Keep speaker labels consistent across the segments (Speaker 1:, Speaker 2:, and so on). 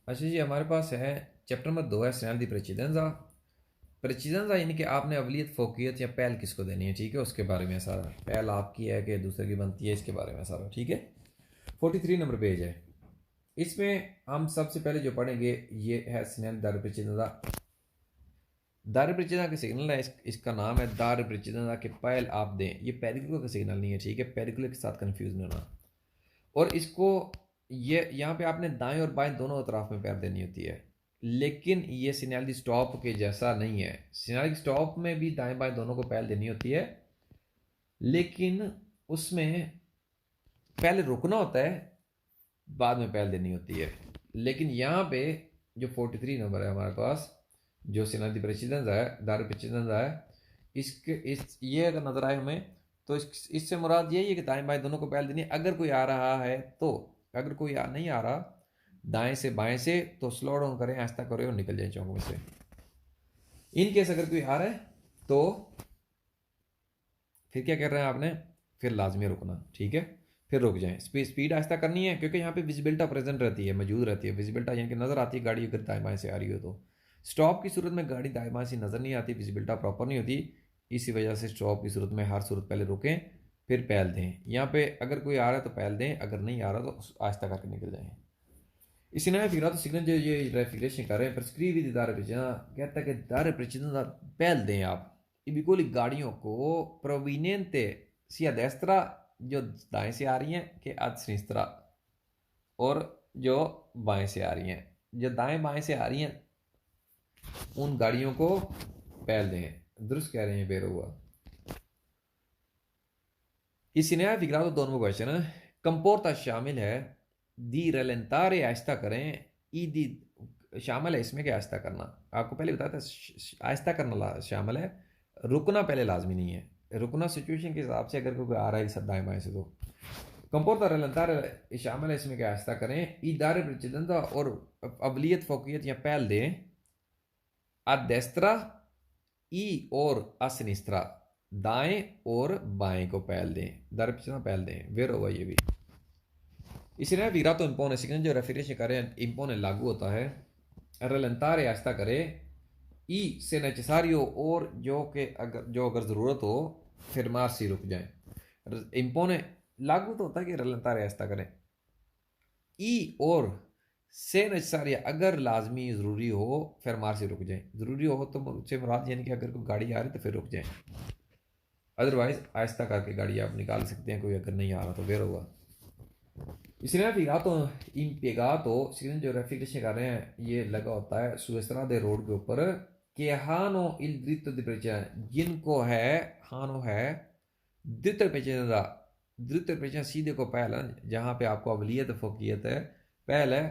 Speaker 1: अच्छा जी, हमारे पास है चैप्टर नंबर 2 है स्नेल दी प्रेसिडेंजा। प्रेसिडेंजा यानी कि आपने अवलियत फोकियत या पहल किसको देनी है, ठीक है, उसके बारे में सारा। पहल आपकी है कि दूसरे की बनती है, इसके बारे में सारा, ठीक है। 43 नंबर पेज है। इसमें हम सबसे पहले जो पढ़ेंगे ये है स्नेल दार प्रेसिडेंजा। दार प्रेसिडेंजा का सिग्नल है, इसका नाम है दार प्रेसिडेंजा के पहल आप दें। ये पेरिकुलर का सिग्नल नहीं है, ठीक है, पेरिकुलर के साथ कंफ्यूज नहीं होना। और इसको ये यहाँ पे आपने दाएं और बाएं दोनों तरफ में पैर देनी होती है, लेकिन ये सिग्नल स्टॉप के जैसा नहीं है। सिग्नल स्टॉप में भी दाएं बाएं दोनों को पैर देनी होती है, लेकिन उसमें पहले रुकना होता है, बाद में पैर देनी होती है। लेकिन यहाँ पे जो 43 नंबर है हमारे पास, जो सिग्नल प्रेसिडेंस है, दार प्रेसिडेंस है, इसके इस ये अगर नजर आए हमें, तो इससे मुराद यही है कि दाएं बाएं दोनों को पहल देनी है। अगर कोई आ रहा है तो, अगर कोई नहीं आ रहा दाएं से बाएं से, तो स्लो डाउन करें, आहिस्ता करें और निकल जाए चौक में से। इन केस अगर कोई आ रहा है तो फिर क्या कर रहे हैं आपने, फिर लाजमी रुकना, ठीक है, फिर रुक जाएं। स्पीड आहिस्ता करनी है, क्योंकि यहाँ पे विजिबिलिटी प्रेजेंट रहती है, मौजूद रहती है। विजिबिलिटी यानी कि नज़र आती है गाड़ी अगर दाएं बाएं से आ रही हो तो। स्टॉप की सूरत में गाड़ी दाएं बाएं से नज़र नहीं आती, विजिबिलिटी प्रॉपर नहीं होती। इसी वजह से स्टॉप की सूरत में हर सूरत पहले रुकें, फिर पहल दें। यहाँ पे अगर कोई आ रहा है तो पहल दें, अगर नहीं आ रहा तो आहिस्ता करके निकल जाएं। इसी नया फिर तो सिग्नल जो ये रेफिग्रेशन कर रहे हैं, प्रिस्क्रिव विद दार प्रेसिडेंजा, कहता है कि दार प्रेसिडेंजा पहल दें आप इबिकोली गाड़ियों को प्रोविनेंते sia destra, जो दाएं से आ रही हैं, कि ad sinistra, और जो बाएं से आ रही हैं, जो दाएं बाएं से आ रही हैं, उन गाड़ियों को पहल दें। दुरुस्त कह रहे हैं बेरो हुआ। इसी नया फिक्रा तो दोनों क्वेश्चन कंपोर्टा शामिल है, दी रलेंतारे आहिस्ता करें, ई दी शामिल है इसमें क्या आहिस्ता करना। आपको पहले बताया था आहिस्ता करना शामिल है, रुकना पहले लाजमी नहीं है। रुकना सिचुएशन के हिसाब से, अगर कोई आ रहा है सब दाएं बाएं से तो। कंपोर्टा रलेंतारे शामिल है इसमें क्या आहिस्ता करें, ई दारे प्रेसिडेंजा, और अवलियत फोकियत या पहल दें, आ देस्त्रा ई और असनिस्त्रा, दाएं और बाएं को पहल दें, दारे प्रेसिडेंजा पहल दें। वेर होगा ये भी। इसी तरह विरातो इम्पोने सिग्नल जो रेफिरेशन करें इम्पोने लागू होता है, रलेंतारे आहिस्ता करे, ई से नेसेसारियो, और जो अगर ज़रूरत हो फिर मार सी रुक जाए। इम्पोने लागू तो होता है कि रलेंतारे आहिस्ता करें, ई और से नेसेसारिया अगर लाजमी ज़रूरी हो फिर मार से रुक जाए। ज़रूरी हो तो मुझसे मुराद यानी कि अगर कोई गाड़ी आ रही तो फिर रुक जाए, अदरवाइज आहिस्ता करके गाड़ी आप निकाल सकते हैं, कोई अगर नहीं आ रहा तो फिर होगा। इसलिए impiegato सिग्नल जो रेफिग्रेशन कर रहे हैं, ये लगा होता है सुएस्त्रा दे रोड के ऊपर, कि हानो इल dritto di precedere, जिनको है हानो है द्वितीय पेचेदा, द्वितीय पेचेदा सीधे को पहल है, जहाँ पे आपको अवलियत फोकियत है, पहल है,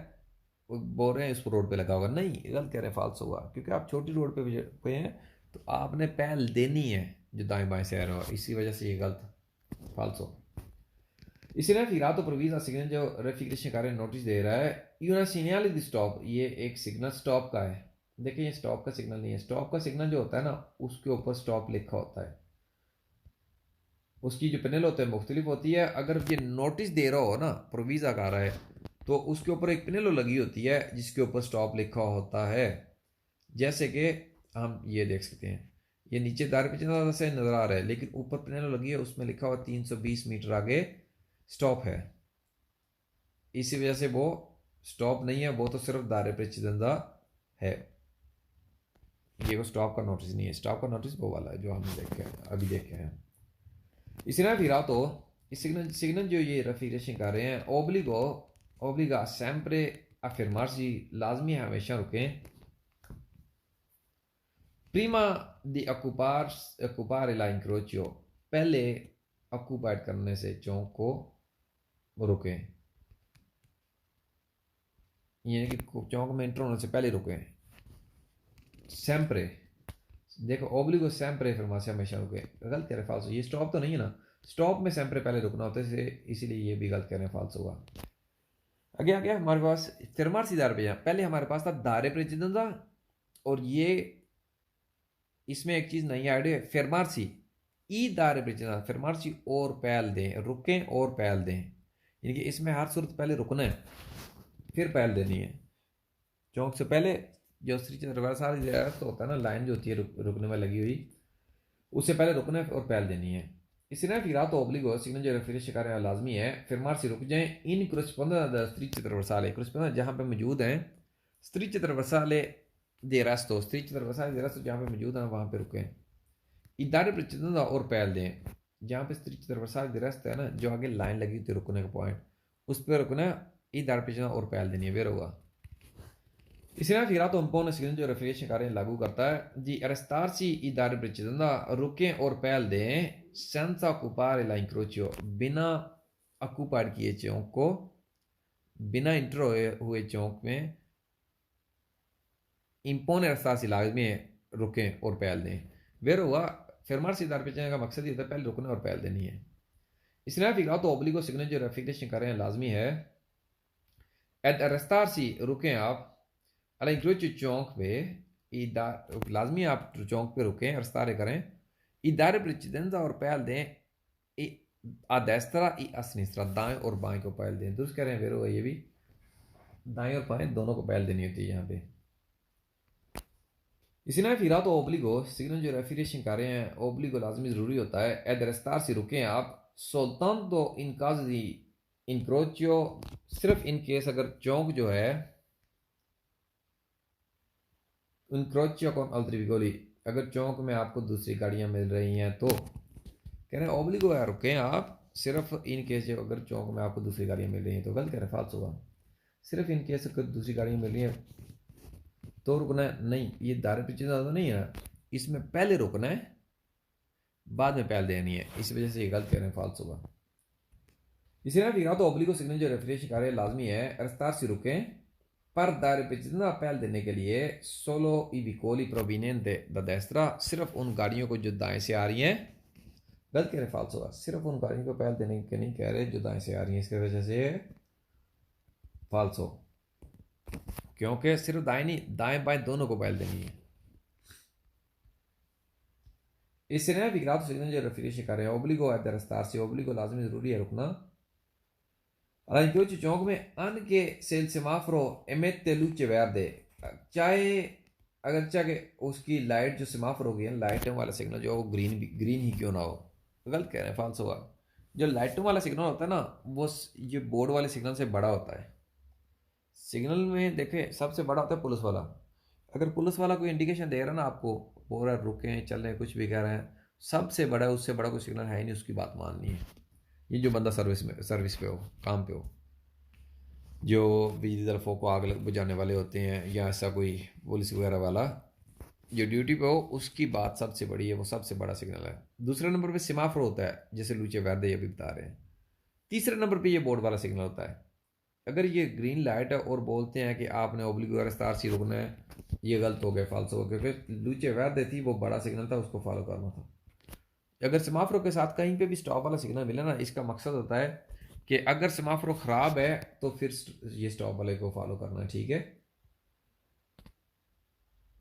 Speaker 1: वो बोल रहे हैं इस रोड पे लगा होगा। नहीं, गलत कह रहे हैं, फाल्स होगा, क्योंकि आप छोटी रोड पे हैं तो आपने पहल देनी है जो दाएं बाएं से आ रहा हो, इसी वजह से ये गलत, फाल्स हो। इसलिए फिर तो प्रोविजन सिग्नल जो रेफिग्रेशन कार्य नोटिस दे रहा है, यूना सिग्नल द स्टॉप, ये एक सिग्नल स्टॉप का है। देखिए ये स्टॉप का सिग्नल नहीं है, स्टॉप का सिग्नल जो होता है ना, उसके ऊपर स्टॉप लिखा होता है, उसकी जो पैनल होते हैं मुख्तलिफ होती है। अगर ये नोटिस दे रहा हो ना, प्रोविज़ा का रहा है, तो उसके ऊपर एक पैनल लगी होती है जिसके ऊपर स्टॉप लिखा होता है। जैसे कि हम ये देख सकते हैं, ये नीचे दार पे से नज़र आ रहा है, लेकिन ऊपर पैनल लगी है, उसमें लिखा हुआ 320 मीटर आगे स्टॉप है। इसी वजह से वो स्टॉप नहीं है, वो तो सिर्फ दायरे पे चिदंदा है। ये वो स्टॉप का नोटिस नहीं है, स्टॉप का नोटिस वो वाला है जो हमने देखे अभी देखे हैं। इसी तरह फिर तो इस सिग्नल जो ये रेफिग्रेशन कर रहे हैं, ओब्लिगो ओब्लिगा sempre affermarsi, लाजमी है हमेशा रुकें, prima di occupare la incrocio, पहले ऑक्यूपाइड करने से चौक को रुकें, यानी कि चौक में एंटर होने से पहले रुकें। सेम्प्रे, देखो ओब्लिगो सेम्प्रे फरमासे हमेशा रुके, गलत कह रहे फाल्स, ये स्टॉप तो नहीं है ना, स्टॉप में सेम्प्रे पहले रुकना होता है, इसीलिए ये भी गलत कह रहे हैं, फाल्स होगा। आगे आ गया हमारे पास फिरमार सी दार पे, पहले हमारे पास था दारे प्रेसिडेंजा, और ये इसमें एक चीज़ नहीं ऐड है, फिरमारसी ई दारे प्रेसिडेंजा, फिरमारसी और पहल दें, रुकें और पहल दें, यानी कि इसमें हर सूरत पहले रुकना है फिर पहल देनी है। चौक से पहले जो श्री चंद्र वरसाल तो होता है ना, लाइन जो होती है रुकने में लगी हुई, उससे पहले रुकना है और पहल देनी है। इसी फिर तो ओब्लिगो सिग्नल जो रेफरी शिकार लाजमी है, फिर मार से रुक जाएं इन corrisponde स्त्री चित्र वरसाले corrisponde जहाँ पे मौजूद हैं स्त्री चित्र वरसाले दे रस्तो, स्त्री चित्र वरसाले दे रस्तो जहाँ पे मौजूद हैं वहाँ पे रुकें। इदारे प्रचितंदा और पहल दें, जहाँ पे स्त्री चित्र वरसाले दे रस्तो है ना, जो आगे लाइन लगी होती है रुकने का पॉइंट, उस पर रुकना, इदारे प्रचितंदा और पहल देनी है, वेर होगा। इसी तरह फिर तो उनको सिग्नल जो रेफरिएशन कार्य लागू करता है जी arrestarsi i dare precedenza रुकें और पहल दें senza occupare la incrocio बिना ऑक्यूपाइड किए चौक को, बिना इंटर हुए चौक में impone arrestarsi लाजमी है रुकें और पहल दें, वेर हुआ। fermarsi dare precedenza का मकसद ये होता है पहले रुकना और पहल देनी है। इसी तरह फिर तो ओब्लिगो सिग्नल जो रेफरिएशन कार्य लाजमी है एड arrestarsi रुकें आप all'incrocio चौक पे लाजमी आप चौक पे रुकें और स्तारे करें, इदारे precedenza और पहल दें a destra y a sinistra, दाएं और बाएं को पहल दें, दुरुस्त कह रहे हैं वेरो, ये भी दाएं और बाएं दोनों को पहल देनी होती है यहाँ पे। इसी तरह फिर तो ओब्लिगो सिग्नल जो रेफरिएशन कर रहे हैं ओब्लिगो लाजमी ज़रूरी होता है एड रस्तार से रुकें आप soltanto in caso di incrocio, सिर्फ इन केस अगर चौक जो है incrocio con altri veicoli, अगर चौक में आपको दूसरी गाड़ियां मिल रही हैं तो कह रहे हैं ओब्लिगो है रुकें आप सिर्फ इन केस जो अगर चौक में आपको दूसरी गाड़ियां मिल रही हैं, तो गलत कह रहे हैं, फाल्स होगा। सिर्फ इन केस अगर दूसरी गाड़ियां मिल रही हैं तो रुकना है, नहीं ये दायरे पीछे ज़्यादा नहीं है, इसमें पहले रुकना है बाद में पहल देनी है, इस वजह से ये गलत कह रहे हैं, फाल्स होगा। इसी तरह फिर तो ओब्लिगो सिग्नल जो रेफरिएशन कार्य लाजमी है रफ्तार से रुकें पर दायरे पे जितना पहल देने के लिए सोलो ई विकोली प्रोविनेंटे द destra, सिर्फ उन गाड़ियों को जो दाएं से आ रही हैं, गलत कह रहे फाल्स होगा, सिर्फ उन गाड़ियों को पहल देने के नहीं कह रहे जो दाएं से आ रही हैं, इसकी वजह से फाल्स हो, क्योंकि सिर्फ दाएं नहीं दाएं बाएं दोनों को पहल देनी है। इस तरह विकरात सिग्नल जो रेफरिएशन कर रहे हैं ओब्लिगो है दरस्तार से, ओब्लिगो लाजमी ज़रूरी है रुकना। हालांकि चौक में अन के सेल सेमाफोरो एमेटे लूचे वेर्दे, चाहे अगर चाहे उसकी लाइट जो सेमाफोर होगी है लाइटों वाला सिग्नल जो ग्रीन ही क्यों ना हो, गलत कह रहे हैं, फाल्स होगा। जो लाइटों वाला सिग्नल होता है ना वो ये बोर्ड वाले सिग्नल से बड़ा होता है। सिग्नल में देखें सबसे बड़ा होता है पुलिस वाला, अगर पुलिस वाला कोई इंडिकेशन दे रहा है ना आपको बोल रहा है रुकें चल रहे हैं कुछ भी कह रहे हैं, सबसे बड़ा है, उससे बड़ा कोई सिग्नल है ही नहीं, उसकी बात माननी है। ये जो बंदा सर्विस पे हो, काम पे हो, जो बिजली तरफों को आग बुझाने वाले होते हैं या ऐसा कोई पुलिस वगैरह वाला जो ड्यूटी पे हो, उसकी बात सबसे बड़ी है, वो सबसे बड़ा सिग्नल है। दूसरे नंबर पे सिमाफोर होता है जैसे लूचे वैदे ये भी बता रहे हैं। तीसरे नंबर पे ये बोर्ड वाला सिग्नल होता है। अगर ये ग्रीन लाइट है और बोलते हैं कि आपने ओब्लिगो रफ्तार से रुकना है, ये गलत हो गया, फाल्स हो गया, क्योंकि लूचे वैदे थी वो बड़ा सिग्नल था, उसको फॉलो करना था। अगर सिमाफोर के साथ कहीं पे भी स्टॉप वाला सिग्नल मिले ना, इसका मकसद होता है कि अगर सिमाफोर ख़राब है तो फिर ये स्टॉप वाले को फॉलो करना है, ठीक है।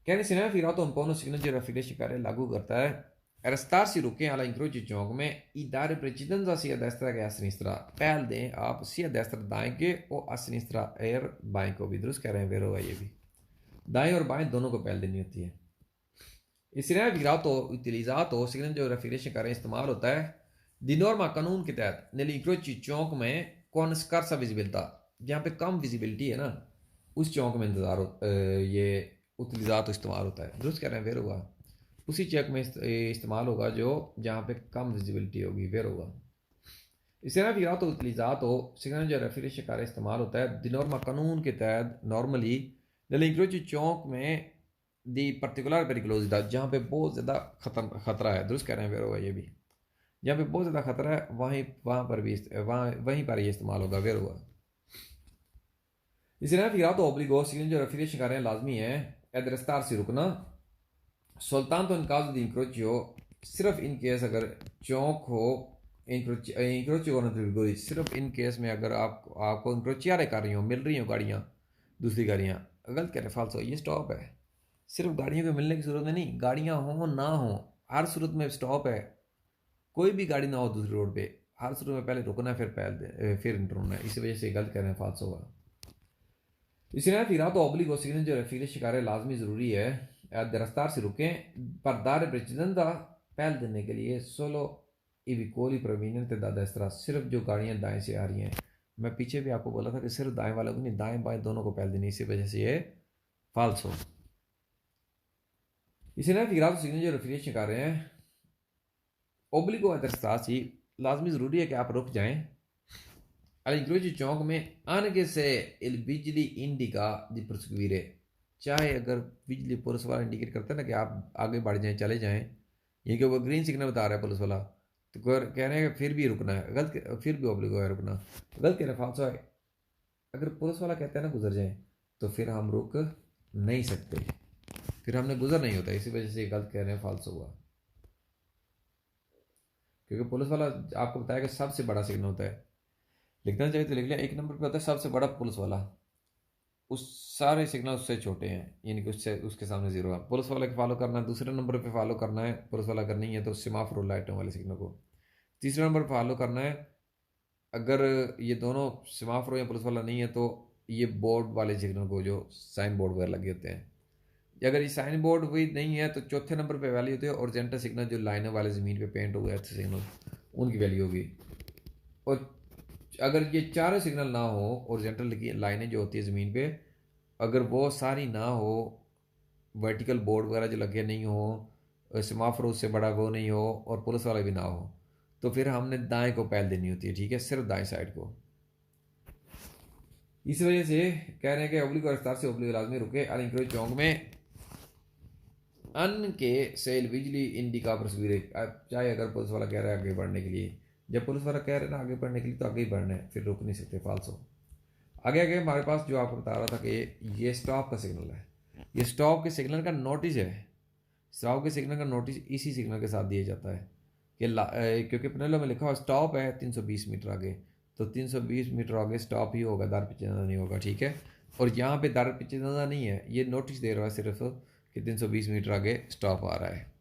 Speaker 1: कहने से ना फिर तो उनको सिग्नल जो रेफरिएशन कार्य लागू करता है रफ्तार से रुकें अला इंक्रोची चौक में इदारे precedenza sia a destra che a sinistra, पहल दें आप sia a destra दाएं के और a sinistra एयर बाएं को भी, दुरुस्त कह रहे हैं वेरो है, ये भी दाएं और बाएं दोनों को पहल देनी होती है। इसी तरह विरातो utilizzato सिग्नल जो रेफरिएशन कार्य इस्तेमाल होता है दी नॉर्मा कानून के तहत nell'incroci चौक में con scarsa visibilità, जहाँ पे कम विजिबिलिटी है ना उस चौक में ये utilizzato इस्तेमाल होता है, दुरुस्त कह रहे हैं वेर होगा, उसी चौक में इस्तेमाल होगा जो जहाँ पे कम विजिबिलिटी होगी, वेर होगा। इसी तरह विरातो utilizzato सिग्नल जो रेफरिएशन कार्य इस्तेमाल होता है दी नॉर्मा कानून के तहत नॉर्मली nell'incroci चौक में दी पर्टिकुलर पेरिकुलोसिटà, जहाँ पे बहुत ज़्यादा खतरा है, दुरुस्त कह रहे हैं वेर होगा, ये भी जहाँ पे बहुत ज़्यादा खतरा है वहाँ पर भी वहीं पर ये इस्तेमाल होगा, वेर होगा। इसी तरह फिर तो ओब्लिगो सिग्नल जो रेफरिएशन कर रहे हैं लाजमी है एड रफ्तार से रुकना soltanto in caso di incrocio, सिर्फ इन केस अगर चौक हो इंक्रोचियो होना, सिर्फ इन केस में अगर आपको इंक्रोचियारे कर रही हो, मिल रही हो गाड़ियाँ दूसरी गाड़ियाँ, गलत कह रहे हैं, फाल्स हो, ये स्टॉप है, सिर्फ गाड़ियों को मिलने की सूरत में नहीं, गाड़ियाँ हो ना हो हर सूरत में स्टॉप है, कोई भी गाड़ी ना हो दूसरी रोड पे, हर सूरत में पहले रुकना है फिर इंटर होना है, इसी वजह से गलत कह रहे हैं, फाल्स होगा। इसलिए फिरात ऑब्लिगो सिग्नल जो रफील शिकार लाजमी ज़रूरी है। रफ्तार से रुकें पर दार प्रेचिदंदा पहल देने के लिए सोलो इविकोली प्रोवीनियंट दादा इस तरह सिर्फ जो गाड़ियाँ दाएं से आ रही हैं, मैं पीछे भी आपको बोला था कि सिर्फ दाएं वालों को नहीं, दाएं बाएं दोनों को पहल देनी, इसी वजह से ये फाल्सो। इसलिए फिरात सिग्नल जो रफील शिकार रहे हैं ओब्लिगो दरख्तास्त ही लाजमी ज़रूरी है कि आप रुक जाएं अलग्रोजी चौक में आने के से बिजली इंडिका दी प्रसवीरे, चाहे अगर बिजली पुलिस वाला इंडिकेट करता है ना कि आप आगे बढ़ जाएं चले जाएं, ये कि वो ग्रीन सिग्नल बता रहा है पुलिस वाला, तो कह रहे हैं कि फिर भी रुकना है, गलत फिर भी ऑब्लिगो है रुकना, गलत कह रहे फाल्सो है। अगर पुलिस वाला कहता है ना गुजर जाएं तो फिर हम रुक नहीं सकते, फिर हमने गुजर नहीं होता, इसी वजह से गलत कह रहे हैं फाल्सो हुआ। क्योंकि पुलिस वाला आपको बताया कि सबसे बड़ा सिग्नल होता है, लिखना चाहिए तो लिख लिया, एक नंबर पर होता है सबसे बड़ा पुलिस वाला, उस सारे सिग्नल उससे छोटे हैं, यानी कि उससे उसके सामने जीरो है। पुलिस वाले को फॉलो करना है, दूसरे नंबर पे फॉलो करना है पुलिस वाला, अगर नहीं है तो सेमाफोर लाइटों वाले सिग्नल को। तीसरे नंबर पर फॉलो करना है, अगर ये दोनों सेमाफोर या पुलिस वाला नहीं है तो ये बोर्ड वाले सिग्नल को, जो साइन बोर्ड वगैरह लगे होते हैं। अगर ये साइन बोर्ड हुई नहीं है तो चौथे नंबर पर वैल्यू होती है ओरिजेंटल सिग्नल, जो लाइनों वाले ज़मीन पे पेंट हुए अच्छे सिग्नल, उनकी वैल्यू होगी। और अगर ये चारों सिग्नल ना हो, ओरिजेंटल की लाइनें जो होती है ज़मीन पे, अगर वो सारी ना हो, वर्टिकल बोर्ड वगैरह जो लगे नहीं हो, सेमाफोर उससे बड़ा वो नहीं हो, और पुलिस वाला भी ना हो, तो फिर हमने दाएं को पहल देनी होती है, ठीक है, सिर्फ दाएं साइड को। इस वजह से कह रहे हैं कि ओब्लिगो रफ्तार से ओब्लिगो लाजमी रुके अलग्रोजी चौक में अन के सेल बिजली इंडिका प्रसवीर, चाहे अगर पुलिस वाला कह रहा है आगे बढ़ने के लिए, जब पुलिस वाला कह रहे हैं ना आगे बढ़ने के लिए तो आगे ही बढ़ना है, फिर रुक नहीं सकते फाल्सो। आगे आगे हमारे पास जो आपको बता रहा था कि ये स्टॉप का सिग्नल है, ये स्टॉप के सिग्नल का नोटिस है, स्टॉप के सिग्नल का नोटिस इसी सिग्नल के साथ दिया जाता है कि क्योंकि पनेलो में लिखा हुआ स्टॉप है 320 मीटर आगे, तो 320 मीटर आगे स्टॉप ही होगा, दर पीछे नहीं होगा, ठीक है। और यहाँ पे दर पीछे नहीं है, ये नोटिस दे रहा है सिर्फ कि 320 मीटर आगे स्टॉप आ रहा है।